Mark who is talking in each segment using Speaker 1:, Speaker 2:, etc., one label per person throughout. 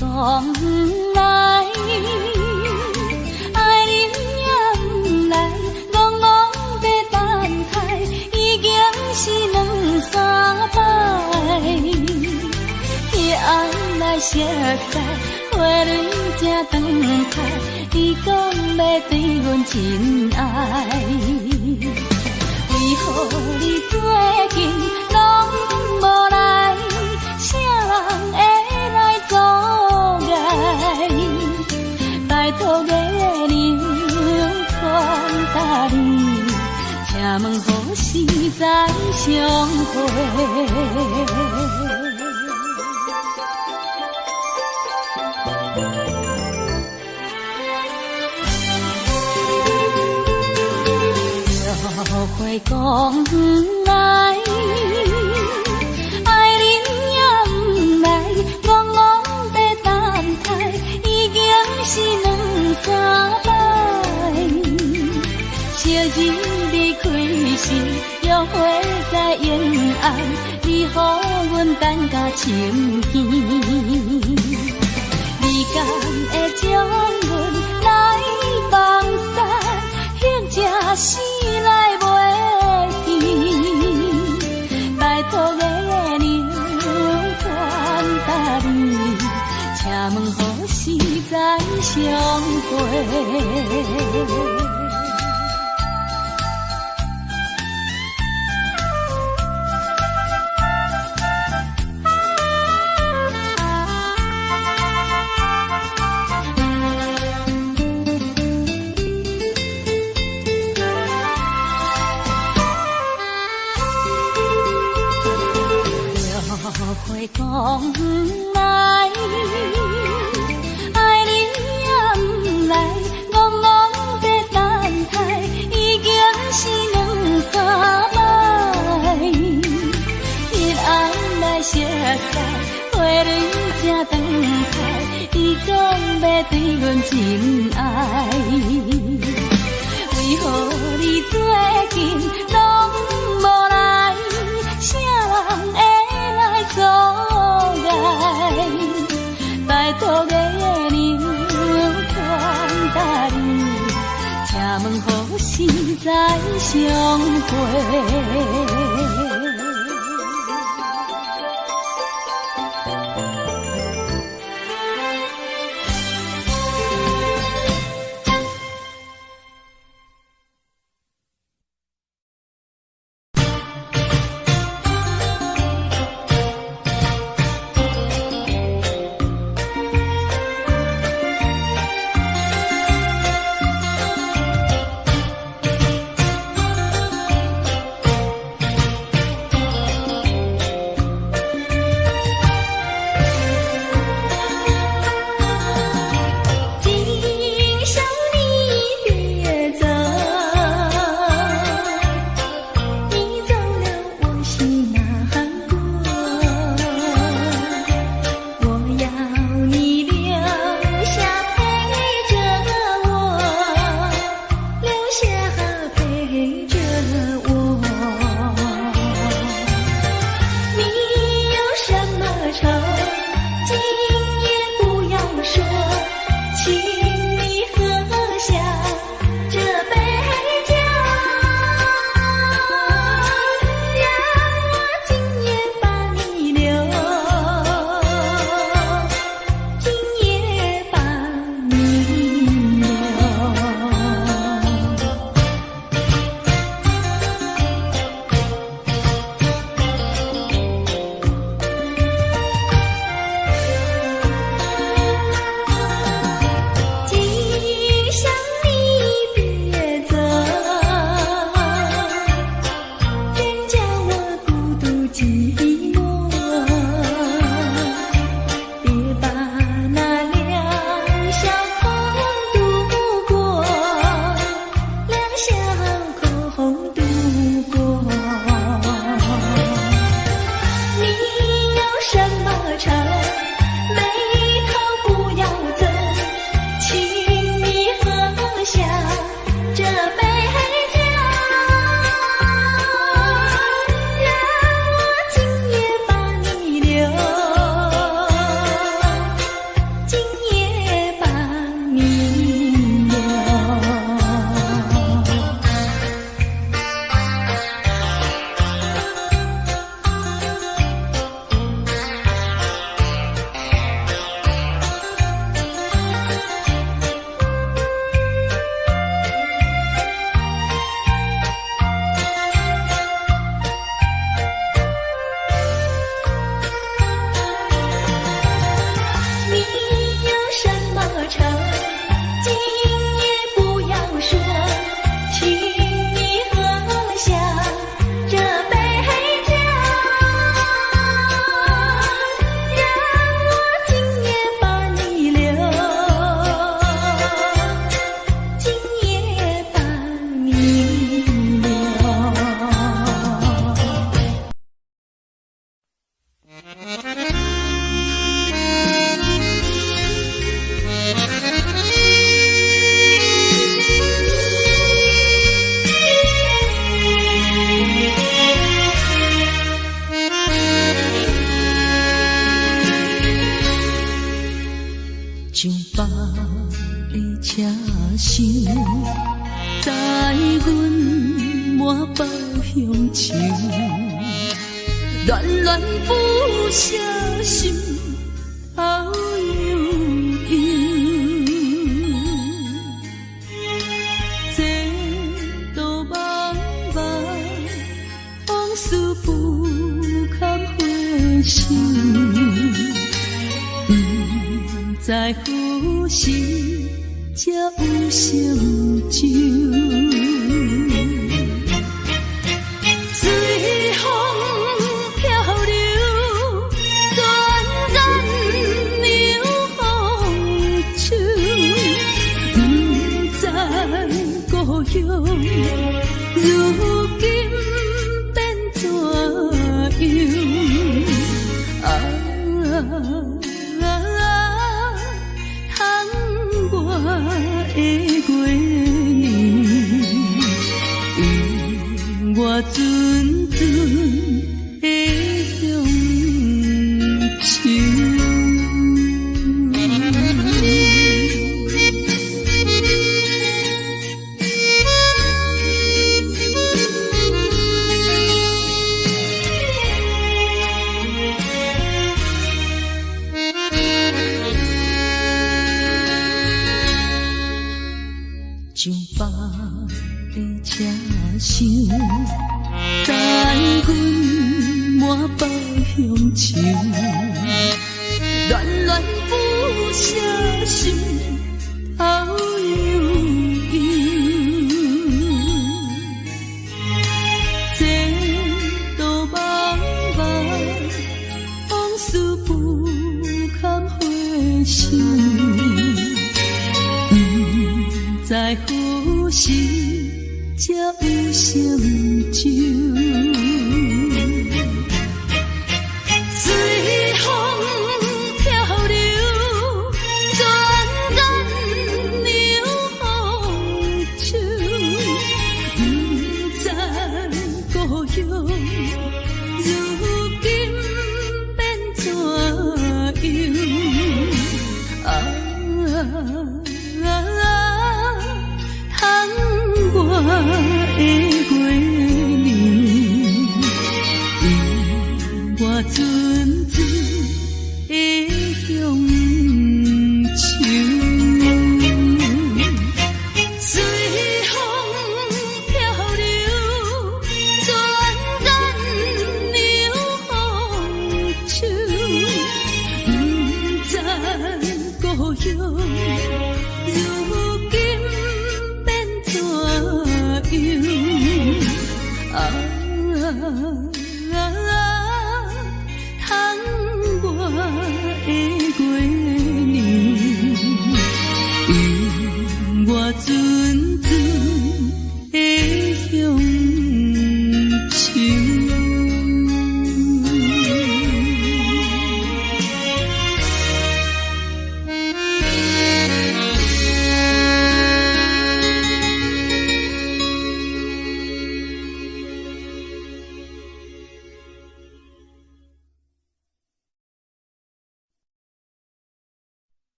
Speaker 1: 讲来，爱人也不来，戆戆在等待，已经是两三摆。彼岸来熟悉，花蕊正长开，你讲要对阮真爱，为何你最近拢无来？啥人会来阻碍？拜托月亮传达你，请问何时再相会？后悔讲来，爱人也不来，戆戆在等待，已经是两三摆。昔日离开时，约会在沿岸，你予阮等甲清天。你敢会将阮来放散，或者是来袂去？拜托月亮传达你，请问何时再相会？会讲来，爱人也不来，戆戆在等待，已经是两三摆。彼岸来熟悉，花蕊正长开，你讲要对阮真爱，为何你最近拢无来？啥人会阻碍？拜托月亮传达你，请问何时再相会？的车厢，载阮满北乡愁，恋恋不舍心头悠悠。这道茫茫往事不堪回首，不知何时才有成就。随风漂流，转眼流风手，不知故乡如今变怎样？窗外的月圆，我阵阵的乡愁。上北的车厢，载阮满北乡愁，恋恋不舍心头悠悠。这道茫茫往事不堪回首，不知何时才有成就。随风漂流，转眼流风手，不知故乡如今变怎样？窗外的月圆，我阵阵的乡愁。随风漂流，转眼流风手，不知故乡如今变怎样？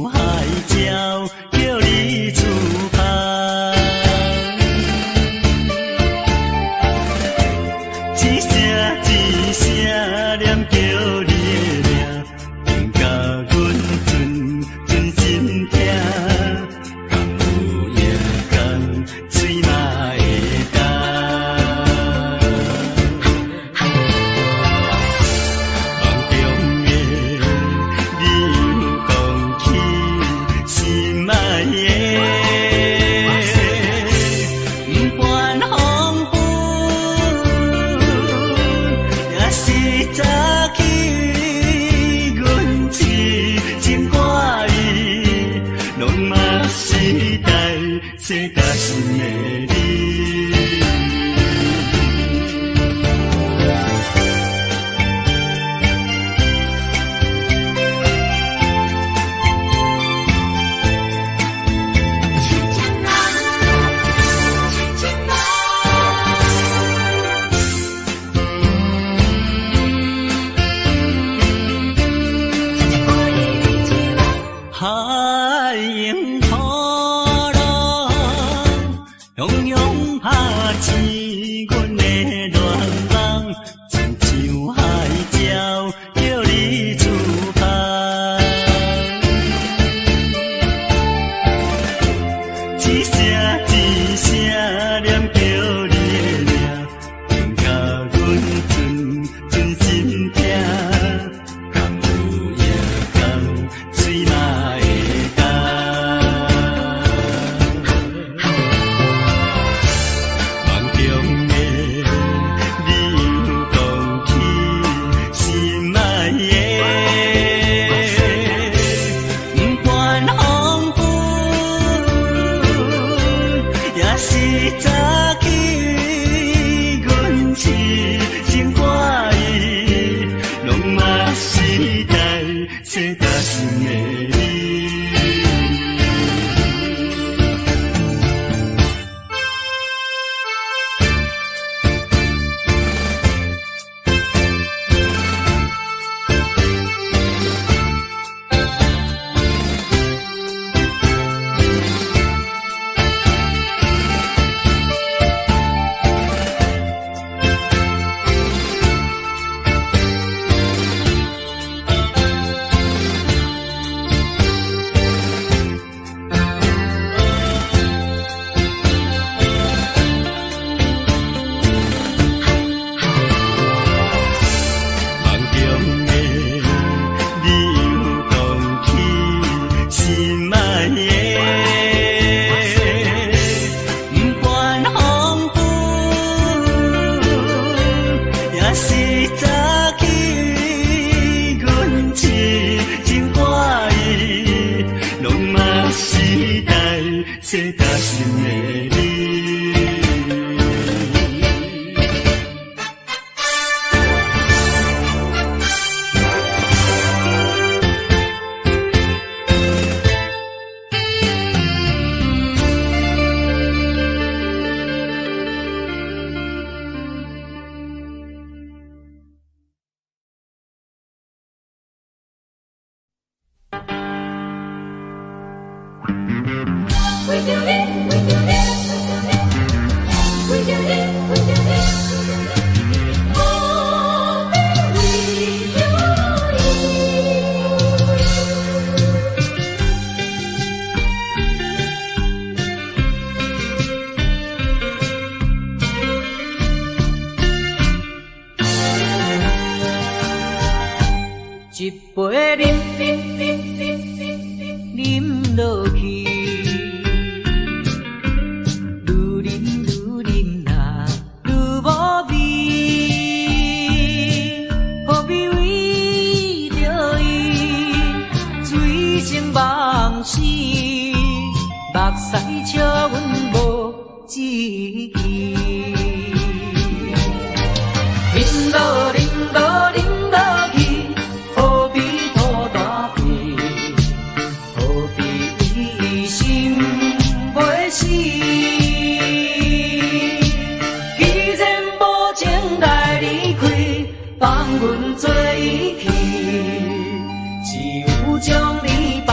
Speaker 2: 海鸟叫你自拍，一声一声念叫你的名，应甲阮存心听，敢有影讲嘴嘛会干？梦中的你又讲起心爱的，不管风雨，也是早起，阮痴情挂意，拢嘛是代世界心的你。海迎波浪，汹涌拍醒阮的恋梦，亲像海鸟叫你自拍，一声一声念叫你的名，应甲阮存心听，敢有影讲嘴嘛会干？梦中的你又讲起心爱的，不管风雨，也是早起，阮痴情挂意，拢嘛是代世界心的你。梦中的你又讲起心爱的，不管风雨，也是早起，阮痴情挂意，拢嘛是代世界心的你。
Speaker 1: We do it, we do it, we do it, we do it. Oh, we do it. 一杯饮落去。目屎笑阮无志气，饮落饮落饮落去，何必拖大皮？何必一心袂死？既然无情来离开，放阮做伊去，只有将你放。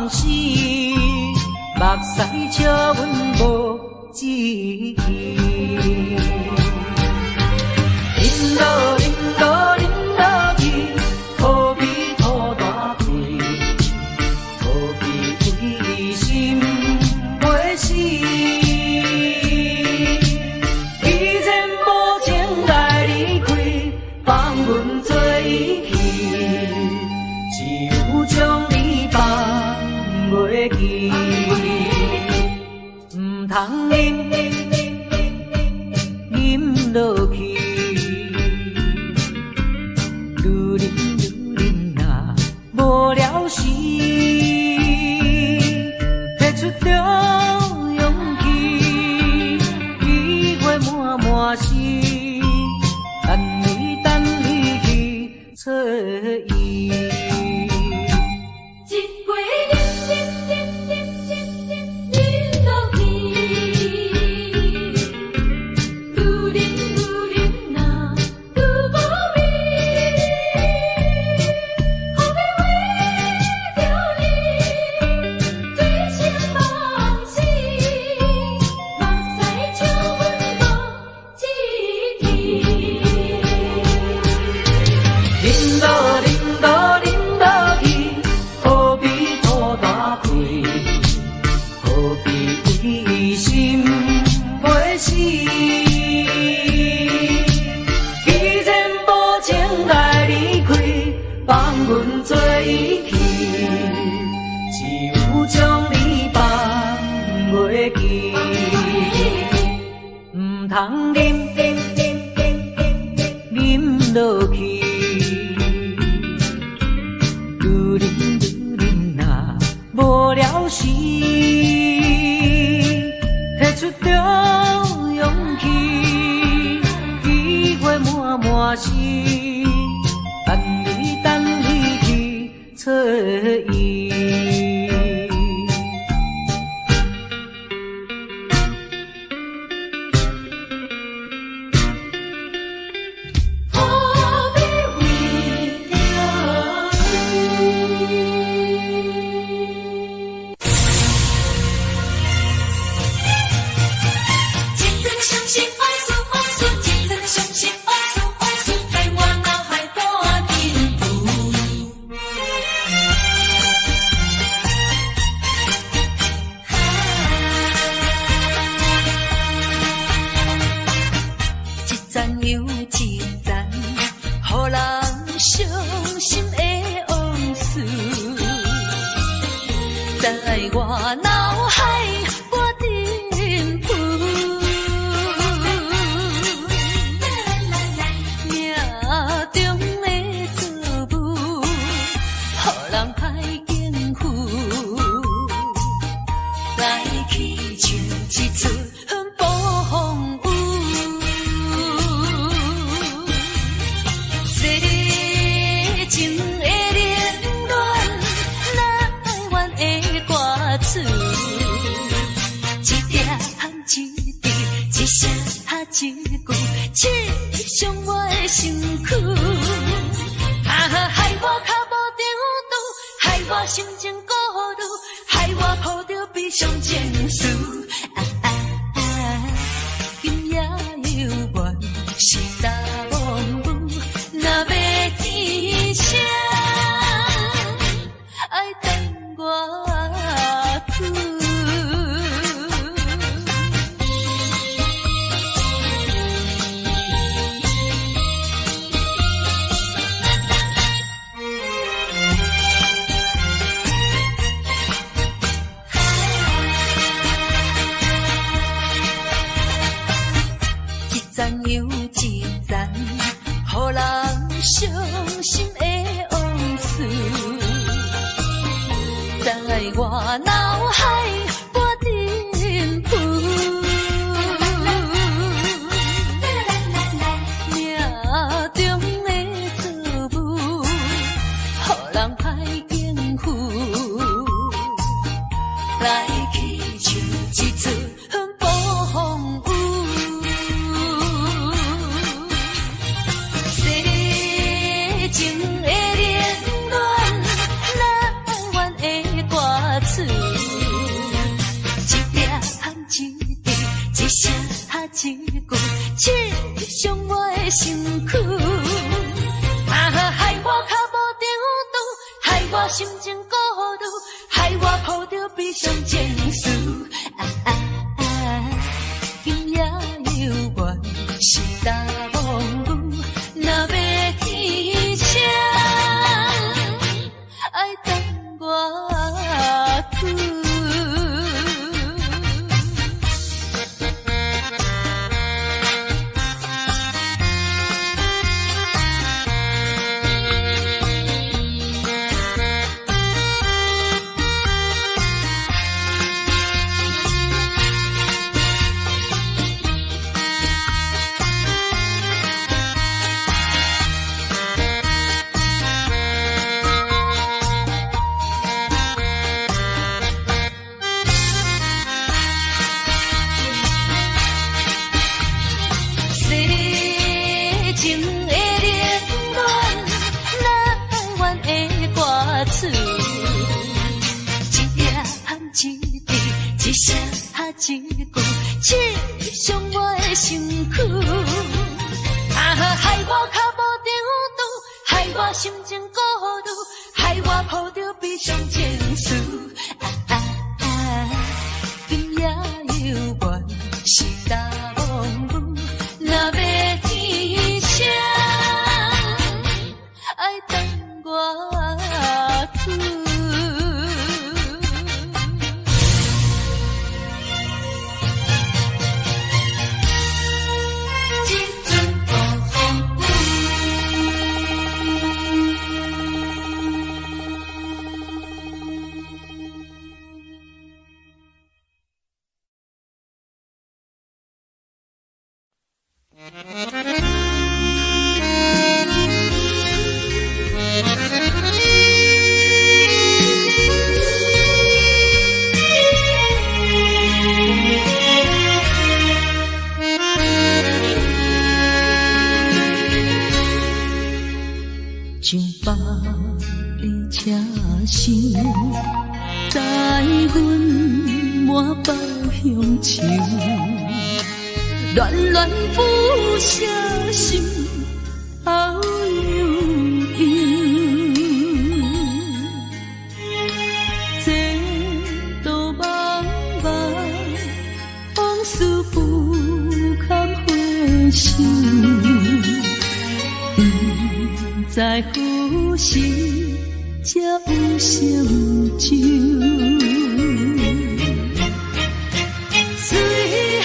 Speaker 3: 往事，目屎笑阮无志气。恁落恁落恁落去，何必土大开？何必为心袂死？既然无情来离开，放阮做伊去，只有将你放袂记。唔通饮落去，愈啉啊无了时，摕出着勇气，机会满是，等你去找伊。通啉落去，愈啉啊无了时，摕出着勇气，机会满是，等你去找伊。情的冷暖，难怨的歌
Speaker 1: 一句，刺伤我的身躯。害我脚无着路，害我心情孤独，害我抱着悲伤情绪。今夜有缘是大风雨，若要天晴，爱等我去。一句刺伤我的身躯，害我脚无着路，害我心情孤独，害我抱着悲伤情绪。今夜有缘是大风雨，若要天晴，爱等我去。上北的车声，载阮满北乡愁，恋恋不舍心后悠悠，这道茫茫往事不堪回首。在何时才有成就？随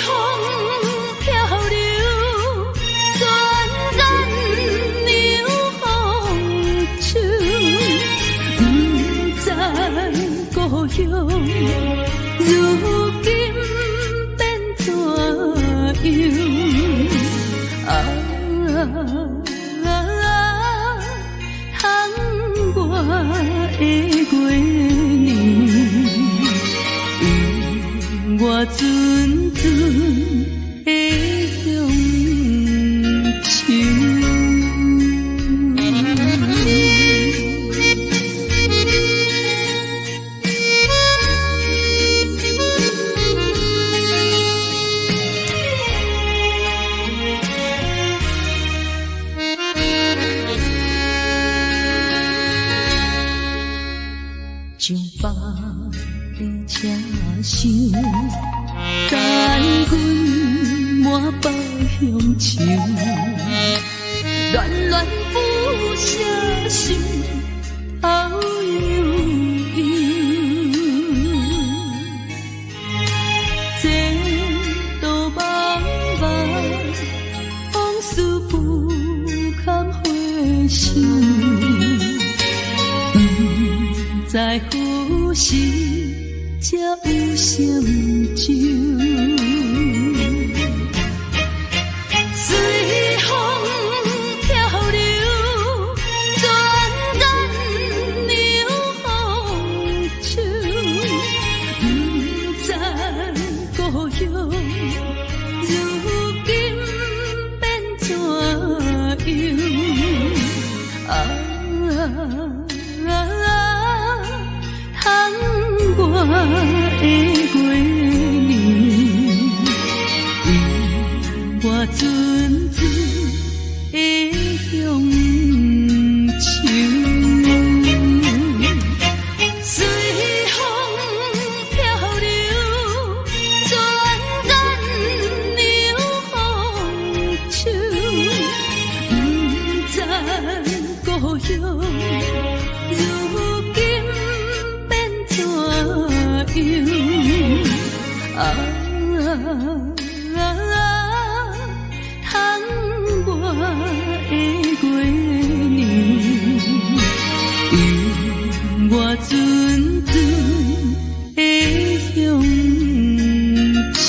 Speaker 1: 风漂流，转眼流风手。不知故乡如今变怎样？我的月年，我阵阵的乡愁。上北的车声，载阮满北乡愁，恋恋不舍心后悠悠，这道茫茫往事不堪回首。在何时才有成就？随风漂流，转眼流风手。不知故乡如今变怎样？我的月年，阵阵的乡愁，随风飘流，转眼流芳草。不知故乡如今变怎样？窗外的月亮，犹我阵阵的乡愁。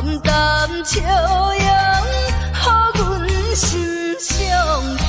Speaker 1: 淡淡笑容，予阮心伤悲。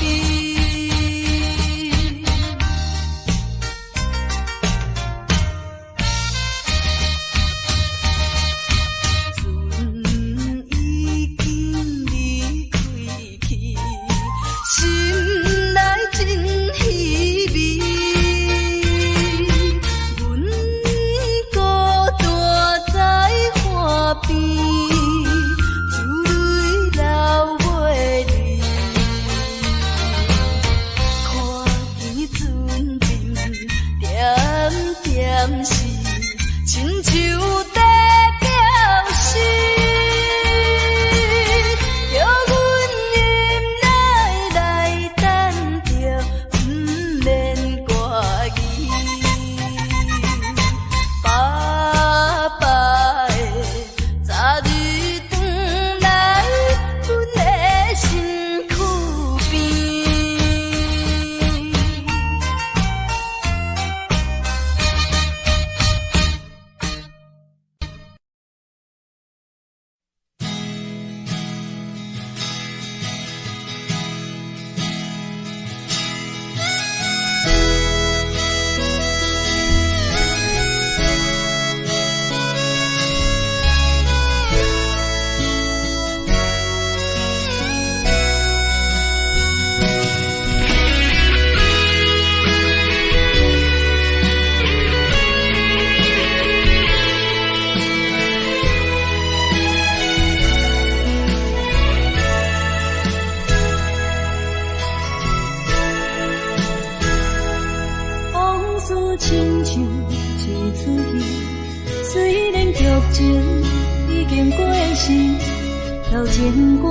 Speaker 4: 调情歌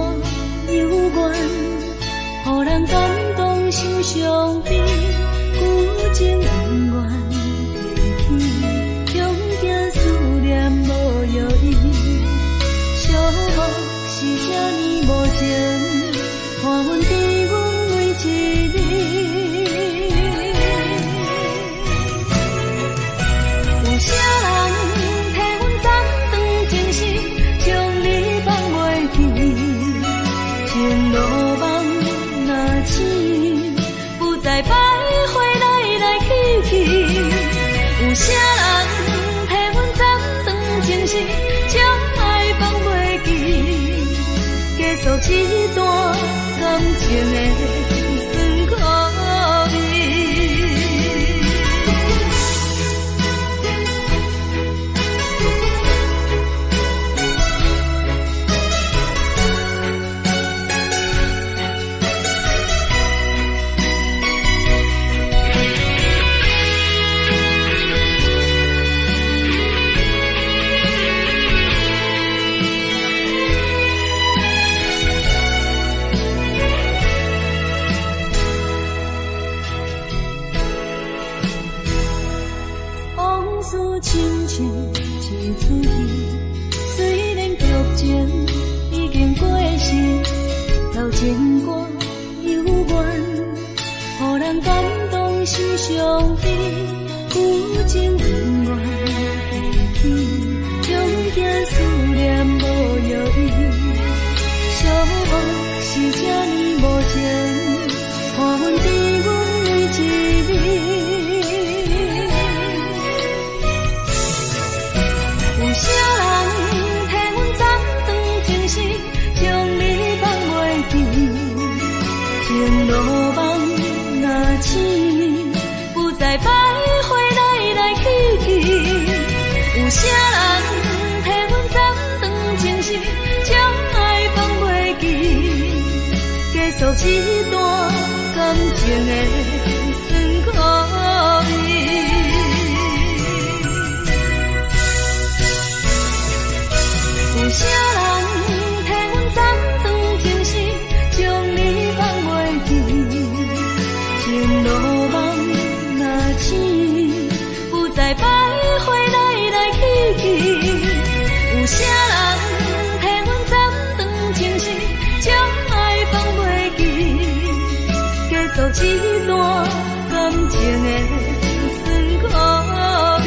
Speaker 4: 幽怨，予人感动心伤悲。旧情恩怨提起，终惊思念无药医。寂寞是这呢无情，看阮伫阮每一日。有啥人替阮斩断情丝，将你放袂记？情路梦若醒，不再徘徊来来去去。有啥人替阮斩断情丝，将爱放袂记？结束一段感情的酸苦味。亲像一出戏，虽然剧情已经过时，调情歌幽怨，予人感动心伤悲。旧情恩怨提起，终惊思念无药医。寂寞是这呢无情，看阮伫阮每一日。有啥人替阮斩断情丝，将你放袂记？情路梦若醒，不再徘徊来来去去。有啥人替阮斩断情丝，将爱放袂记？结束一段感情的酸苦味。有啥人替阮斩断情丝，将你放袂记？情路梦若醒，不再徘徊来来去去。有啥人替阮斩断情丝，将爱放袂记？结束一段感情的酸苦味。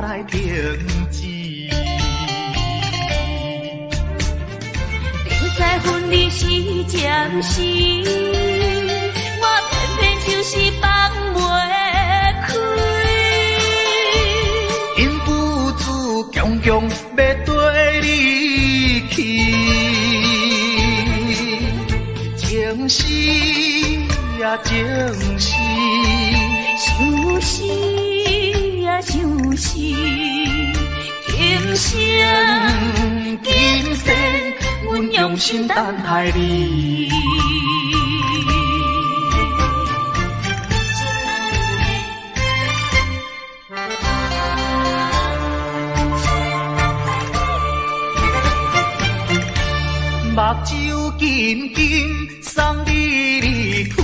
Speaker 5: 来停止。
Speaker 4: 明知分离是暂时，我偏偏就是放袂开。
Speaker 5: 因父子强强要跟你去，情是啊情是，
Speaker 4: 就是啊就是今生今世，阮用心等待你。
Speaker 5: 目睭紧紧送你离开，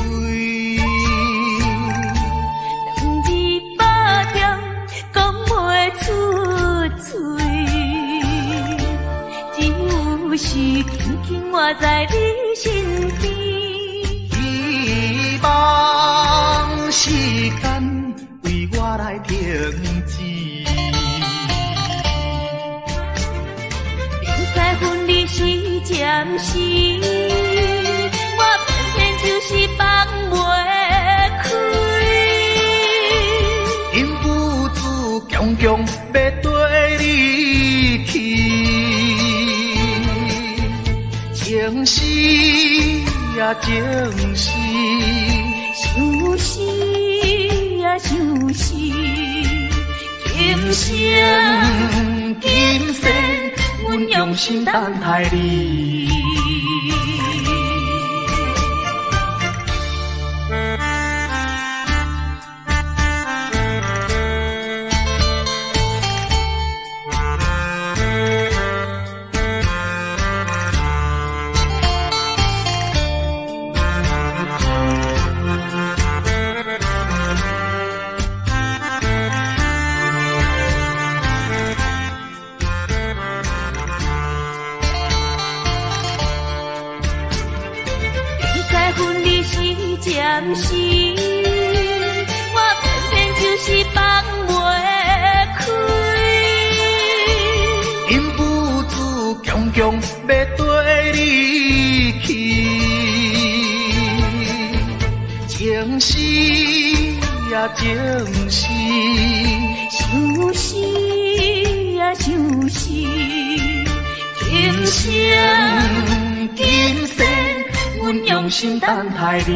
Speaker 4: 两字百点讲袂出嘴，只有是轻轻活在你身边。
Speaker 5: 希望时间为我来停止。
Speaker 4: 分离是暂时，我偏偏就是放袂开。
Speaker 5: 因父子强强要跟你去，情是啊情是，
Speaker 4: 就是啊就是今生今世，阮用心等待你。暂时，我偏偏就是放袂开。
Speaker 5: 因父子强强要跟你去，情是啊情是，
Speaker 4: 就是啊就是今生今世，阮用心等待你。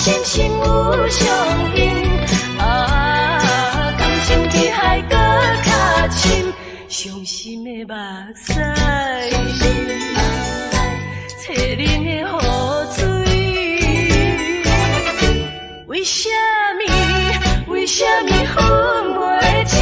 Speaker 4: 心心有相印，啊，感情比海搁较深，伤心的目屎，淬冷的雨水，为什么分袂清？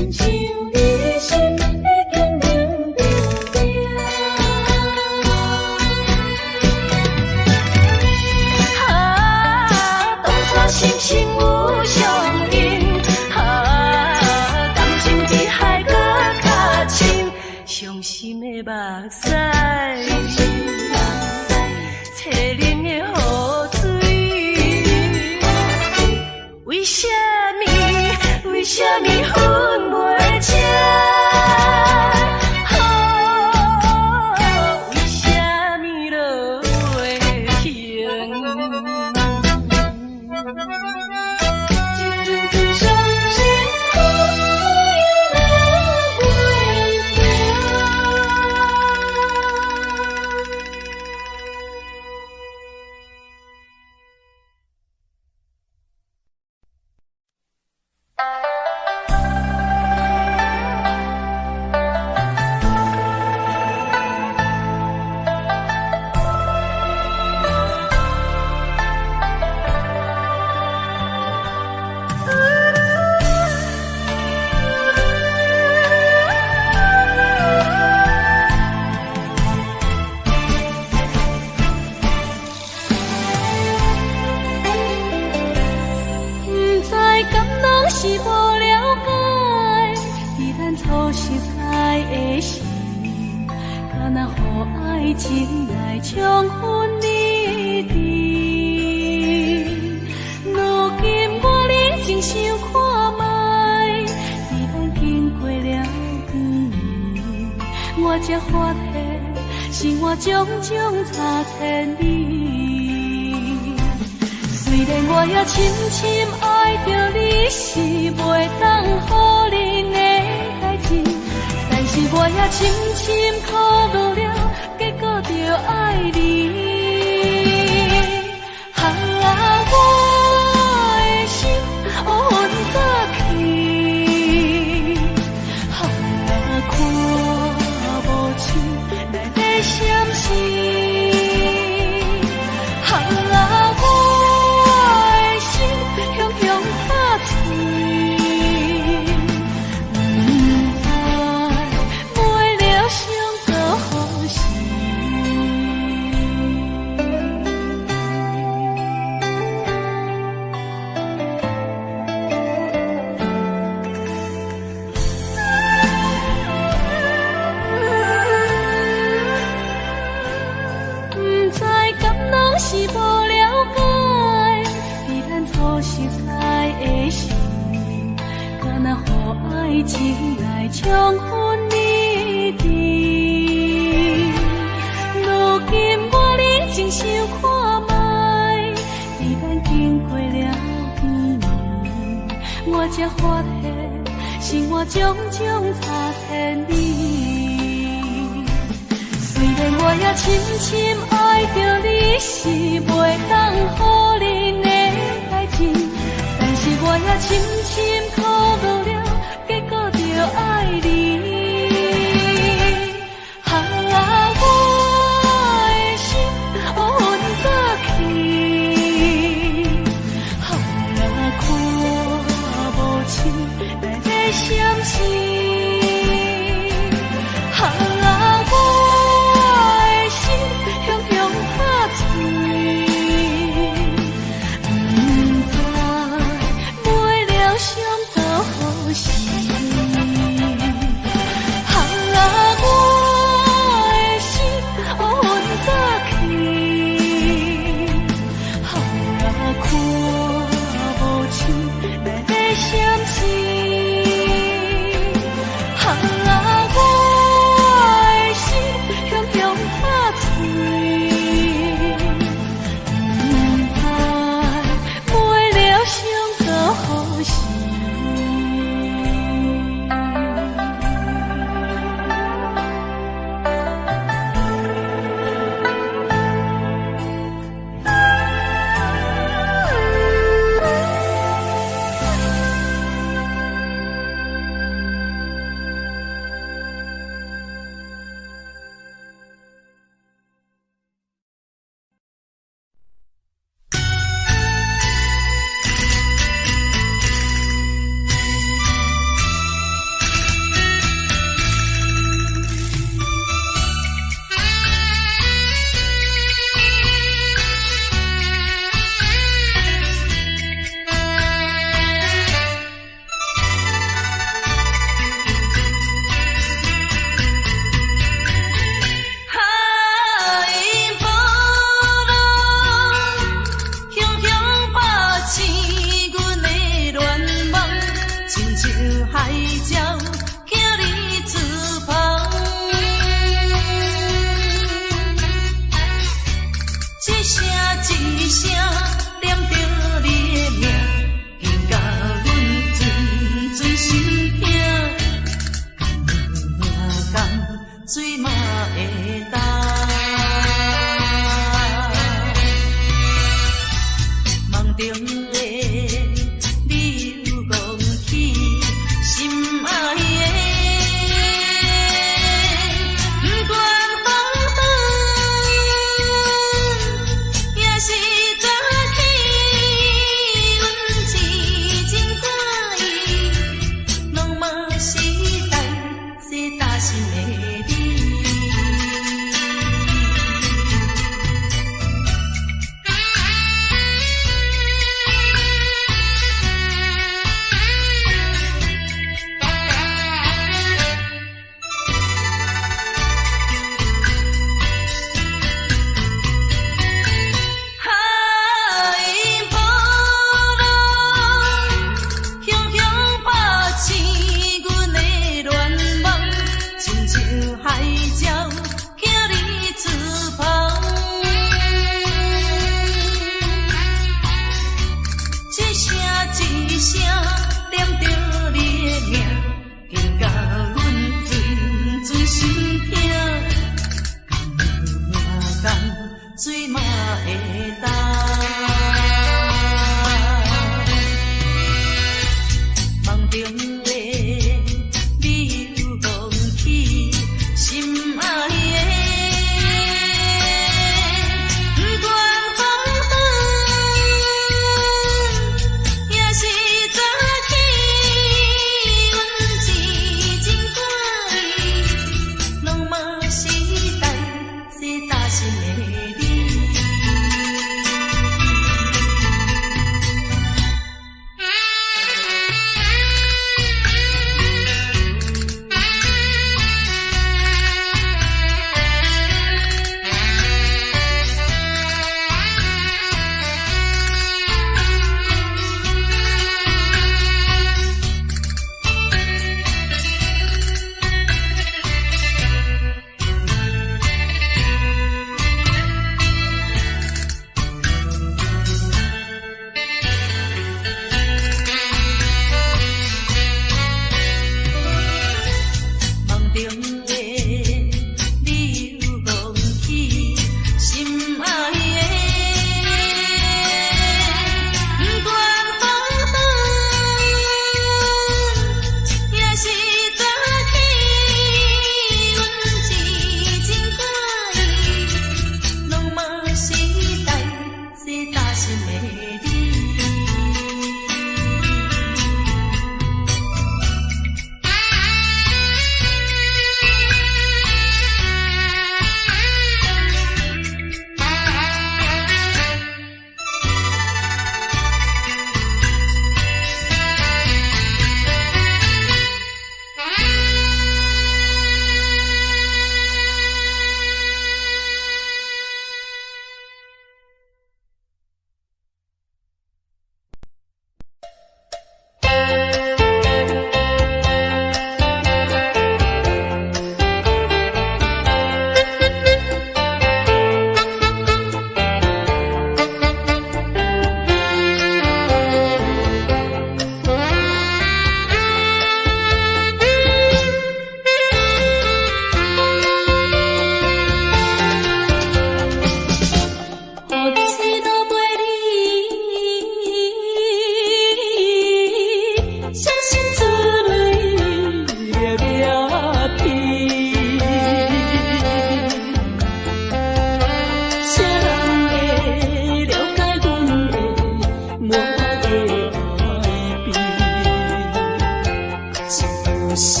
Speaker 4: 是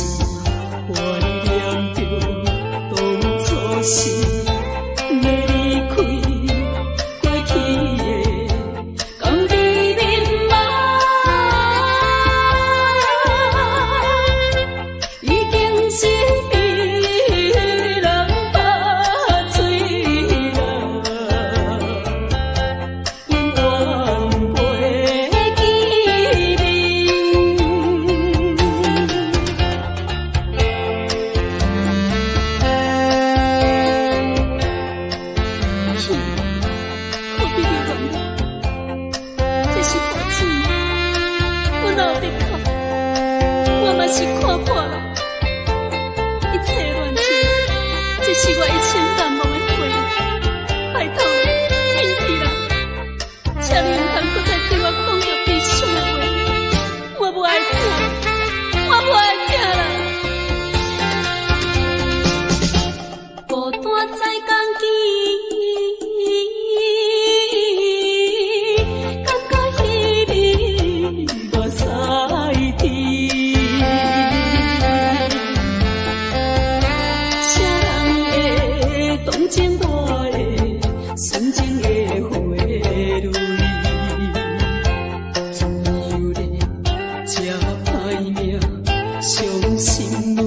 Speaker 4: 怀念着当初是要离开过去的甘美面貌，已经是被人拍碎了，永远袂记何必流浪？这是父亲，我哪有得哭？我嘛是看破了，一切乱七，这是我一生难忘的回忆。拜托你，天地啦，请你唔通搁再对我讲着悲伤的话，我不爱听，我不爱听啦。孤单在江边。动情我的纯情的花蕊，自由的这歹命，伤心泪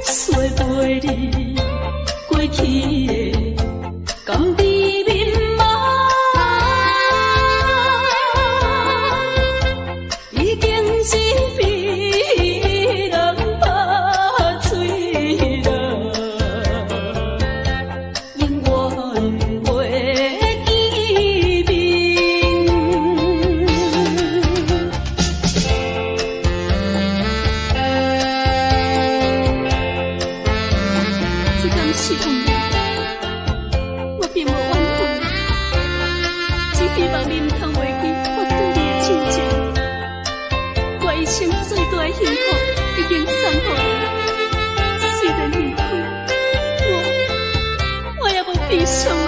Speaker 4: 洗袂离过去的甘美面貌，已经是被人拍碎了。是梦，我并无怨恨，只希望你唔通忘记我对你的真情。我一生最大的幸福已经送予你，虽然离开，我也无悲伤。